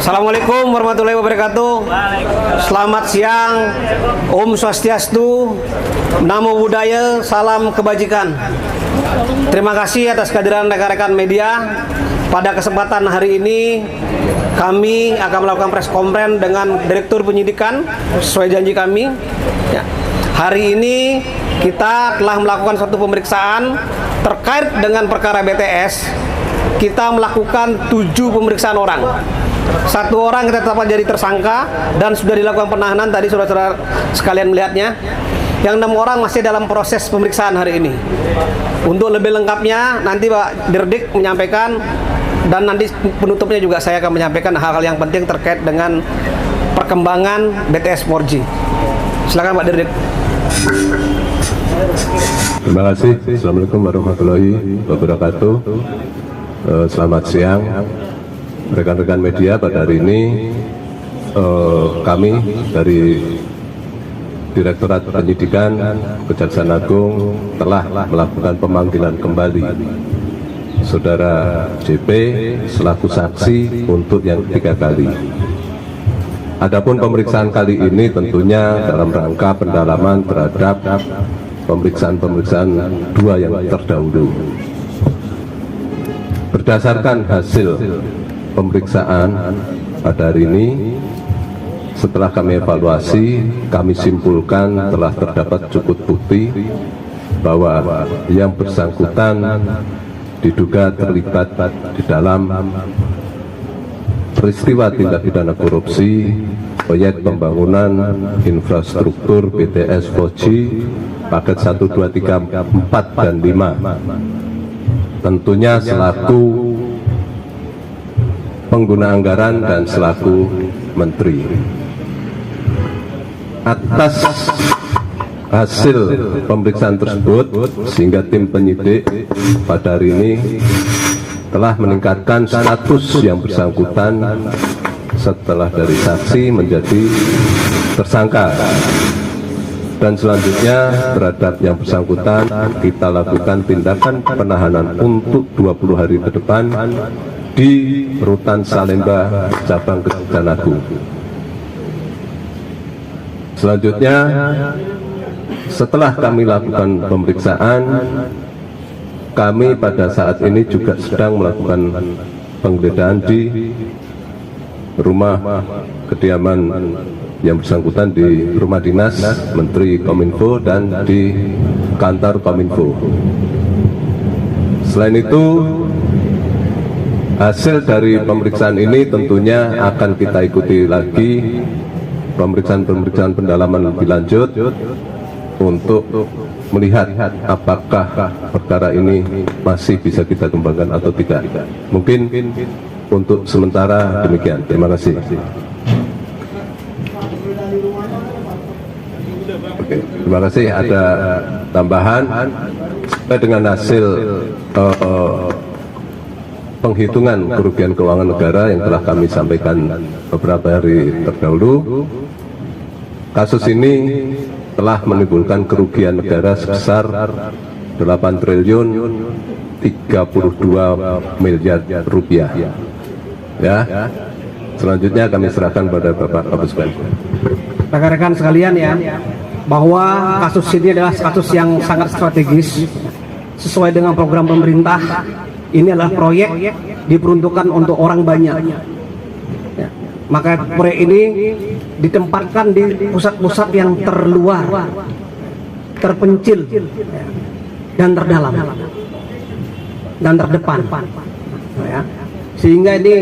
Assalamualaikum warahmatullahi wabarakatuh. Selamat siang, Om Swastiastu, Namo Buddhaya, salam kebajikan. Terima kasih atas kehadiran rekan-rekan media. Pada kesempatan hari ini kami akan melakukan press conference dengan Direktur Penyidikan sesuai janji kami. Ya. Hari ini kita telah melakukan suatu pemeriksaan terkait dengan perkara BTS. Kita melakukan 7 pemeriksaan orang. 1 orang kita tetapkan jadi tersangka dan sudah dilakukan penahanan, tadi saudara-saudara sekalian melihatnya. Yang 6 orang masih dalam proses pemeriksaan hari ini. Untuk lebih lengkapnya nanti Pak Dirdik menyampaikan, dan nanti penutupnya juga saya akan menyampaikan hal-hal yang penting terkait dengan perkembangan BTS 4G. Silakan Pak Dirdik. Terima kasih. Assalamualaikum warahmatullahi wabarakatuh. Selamat siang rekan-rekan media. Pada hari ini kami dari Direktorat Penyidikan Kejaksaan Agung telah melakukan pemanggilan kembali Saudara JP selaku saksi untuk yang 3 kali. Adapun pemeriksaan kali ini tentunya dalam rangka pendalaman terhadap pemeriksaan-pemeriksaan 2 yang terdahulu. Berdasarkan hasil pemeriksaan pada hari ini, setelah kami evaluasi, kami simpulkan telah terdapat cukup bukti bahwa yang bersangkutan diduga terlibat di dalam peristiwa tindak pidana korupsi proyek pembangunan infrastruktur BTS 4G paket 1, 2, 3, 4, dan 5. Tentunya selaku pengguna anggaran dan selaku menteri. Atas hasil pemeriksaan tersebut, sehingga tim penyidik pada hari ini telah meningkatkan status yang bersangkutan setelah dari saksi menjadi tersangka. Dan selanjutnya terhadap yang bersangkutan kita lakukan tindakan penahanan untuk 20 hari ke depan di Rutan Salemba, Cabang Kejaksaan Agung. Selanjutnya, setelah kami lakukan pemeriksaan, kami pada saat ini juga sedang melakukan penggeledahan di rumah kediaman yang bersangkutan di rumah dinas Menteri Kominfo dan di kantor Kominfo. Selain itu, hasil dari pemeriksaan ini tentunya akan kita ikuti lagi pemeriksaan pendalaman lebih lanjut untuk melihat apakah perkara ini masih bisa kita kembangkan atau tidak. Mungkin untuk sementara demikian. Terima kasih. Oke, terima kasih. Ada tambahan dengan hasil penghitungan kerugian keuangan negara yang telah kami sampaikan beberapa hari terdahulu. Kasus ini telah menimbulkan kerugian negara sebesar 8 triliun 32 miliar rupiah. Ya, selanjutnya kami serahkan pada Bapak Kapus Pen. Rekan-rekan sekalian ya, bahwa kasus ini adalah kasus yang sangat strategis sesuai dengan program pemerintah. Ini adalah proyek diperuntukkan untuk orang banyak ya. Maka proyek ini ditempatkan di pusat-pusat yang terluar, terpencil dan terdalam dan terdepan ya. Sehingga ini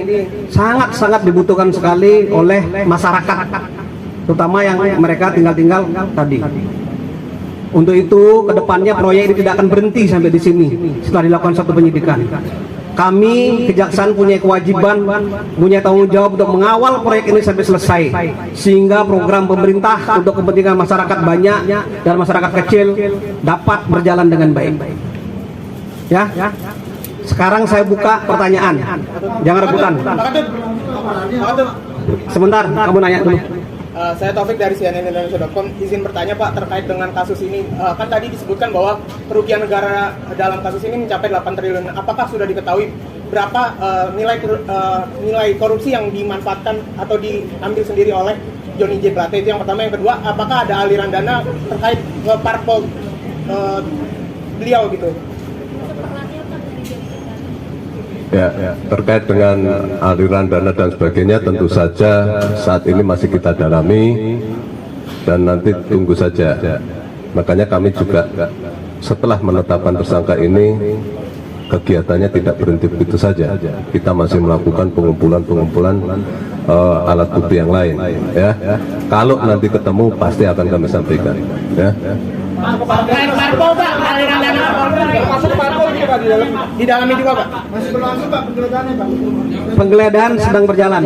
sangat-sangat dibutuhkan sekali oleh masyarakat, terutama yang mereka tinggal tadi. Untuk itu, kedepannya proyek ini tidak akan berhenti sampai di sini setelah dilakukan satu penyidikan. Kami kejaksaan punya kewajiban, punya tanggung jawab untuk mengawal proyek ini sampai selesai, sehingga program pemerintah untuk kepentingan masyarakat banyak dan masyarakat kecil dapat berjalan dengan baik. Ya, sekarang saya buka pertanyaan, jangan rebutan. Sebentar, kamu nanya dulu. Saya Taufik dari CNN-Indonesia.com. Izin bertanya Pak terkait dengan kasus ini. Kan tadi disebutkan bahwa kerugian negara dalam kasus ini mencapai 8 triliun. Apakah sudah diketahui berapa nilai korupsi yang dimanfaatkan atau diambil sendiri oleh Johnny J. Plate? Itu yang pertama. Yang kedua, apakah ada aliran dana terkait parpol beliau gitu? Ya, terkait dengan aliran dana dan sebagainya tentu saja saat ini masih kita dalami dan nanti tunggu saja. Makanya kami juga setelah menetapkan tersangka ini kegiatannya tidak berhenti begitu saja. Kita masih melakukan pengumpulan alat bukti yang lain. Ya, kalau nanti ketemu pasti akan kami sampaikan. Ya. Parpol Pak, aliran dana masuk parpol juga di dalamnya juga Pak. Masih berlangsung Pak penggeledahannya Pak? Penggeledahan sedang berjalan.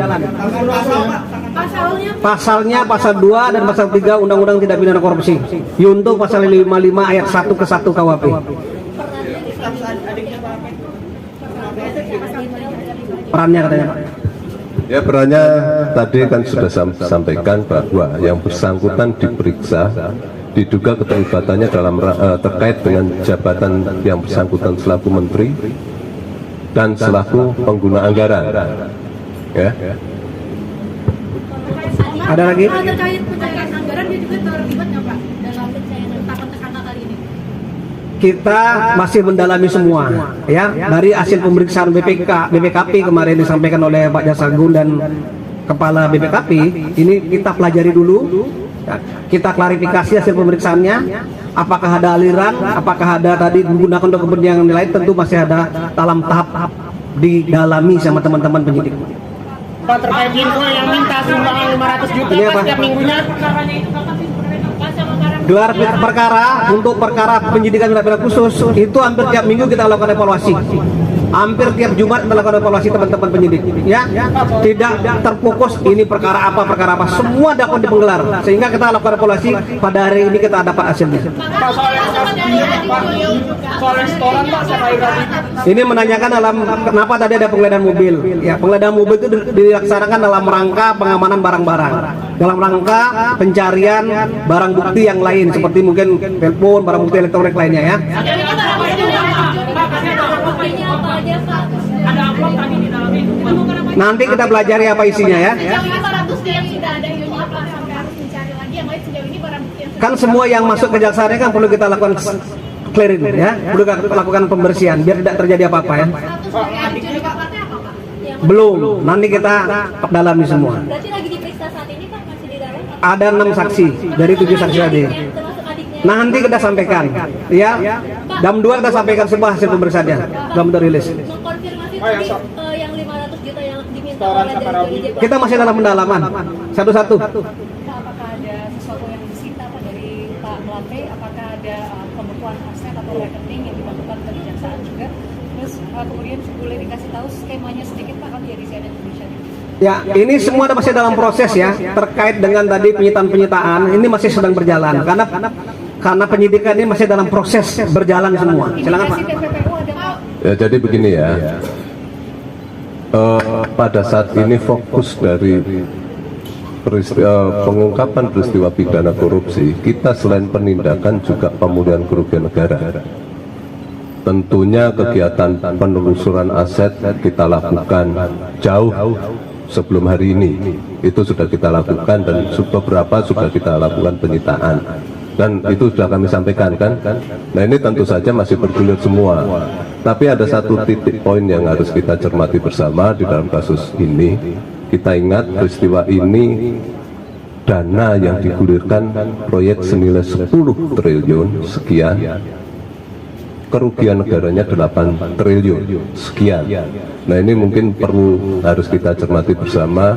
Pasalnya pasal 2 dan pasal 3 Undang-Undang Tindak Pidana Korupsi. Yunto pasal 55 ayat 1 ke 1 KUHP. Perannya katanya Pak. Ya, perannya tadi kan sudah sampaikan bahwa yang bersangkutan diperiksa diduga keterlibatannya dalam terkait dengan jabatan yang bersangkutan selaku menteri dan selaku pengguna anggaran. Ya. Ada lagi? Terkait pencairan anggaran dia juga terlibat nggak Pak dalam pencairan tersangka kali ini? Kita masih mendalami semua, ya, dari hasil pemeriksaan BPKP kemarin disampaikan oleh Pak Jasagun dan Kepala BPKP. Ini kita pelajari dulu. Ya, kita klarifikasi hasil pemeriksaannya, apakah ada aliran, apakah ada tadi menggunakan untuk kepentingan lain, tentu masih ada dalam tahap didalami sama teman-teman penyidik. Pak terkait info yang minta sumbangan 500 juta Ini Pak apa? setiap minggunya. Gelar perkara untuk perkara penyidikan tindak pidana khusus itu hampir tiap minggu kita lakukan evaluasi. Hampir tiap Jumat kita lakukan evaluasi teman-teman penyidik. Ya, tidak terfokus ini perkara apa, semua dapat digelar sehingga kita lakukan evaluasi. Pada hari ini kita dapat hasilnya. Pak soal restoran Pak siapa yang Ini menanyakan dalam kenapa tadi ada penggeledahan mobil. Ya, penggeledahan mobil itu dilaksanakan dalam rangka pengamanan barang-barang, dalam rangka pencarian barang bukti yang lain seperti mungkin telepon, barang bukti elektronik lainnya ya. Nanti kita pelajari apa isinya ya. Kan semua yang masuk ke jaksaannya kan perlu kita lakukan clearing ya, perlu kita lakukan pembersihan biar tidak terjadi apa-apa ya. Belum, nanti kita dalami semua. Berarti lagi diperiksa saat ini Pak, masih di dalam? Ada 6 saksi dari 7 saksi tadi. Termasuk adiknya. Nanti kita sampaikan ya. Jam 2 kita sampaikan semua hasil pemeriksaannya. Belum rilis. Mengkonfirmasi tadi yang 500 juta yang diminta Setoran oleh Sakarawi. dari Kita masih dalam pendalaman satu-satu. Pak, apakah ada sesuatu yang disita Pak dari Pak Plate? Apakah ada pembekuan aset atau rekening yang dilakukan ke kejaksaan juga? Terus kemudian boleh dikasih tahu skemanya sedikit Pak kami dari CNN Indonesia. Ya, ini semua masih dalam proses ya. Terkait dengan tadi penyitaan ini masih sedang berjalan karena penyidikan ini masih dalam proses berjalan semua. Silakan Pak. Indikasi TPPU ada Pak? Ya, jadi begini ya. Pada saat ini fokus dari pengungkapan peristiwa pidana korupsi, kita selain penindakan juga pemulihan kerugian negara. Tentunya kegiatan penelusuran aset kita lakukan jauh sebelum hari ini. Itu sudah kita lakukan dan beberapa sudah kita lakukan penyitaan. Dan itu sudah kami sampaikan kan. Nah, ini tentu saja masih bergulir semua. Tapi ada satu titik poin yang harus kita cermati bersama di dalam kasus ini. Kita ingat peristiwa ini dana yang digulirkan proyek senilai 10 triliun sekian. Kerugian negaranya 8 triliun sekian. Nah, ini mungkin perlu harus kita cermati bersama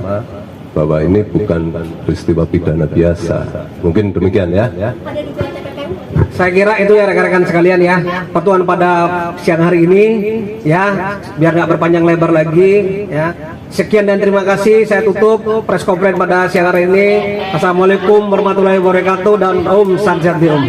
bahwa ini bukan peristiwa pidana biasa. Mungkin demikian ya. Ada dugaan TPPU? Saya kira itu ya rekan-rekan sekalian ya, pertemuan pada siang hari ini ya, biar nggak berpanjang lebar lagi ya. Sekian dan terima kasih. Saya tutup press conference pada siang hari ini. Assalamualaikum warahmatullahi wabarakatuh dan Om Sanjati Om.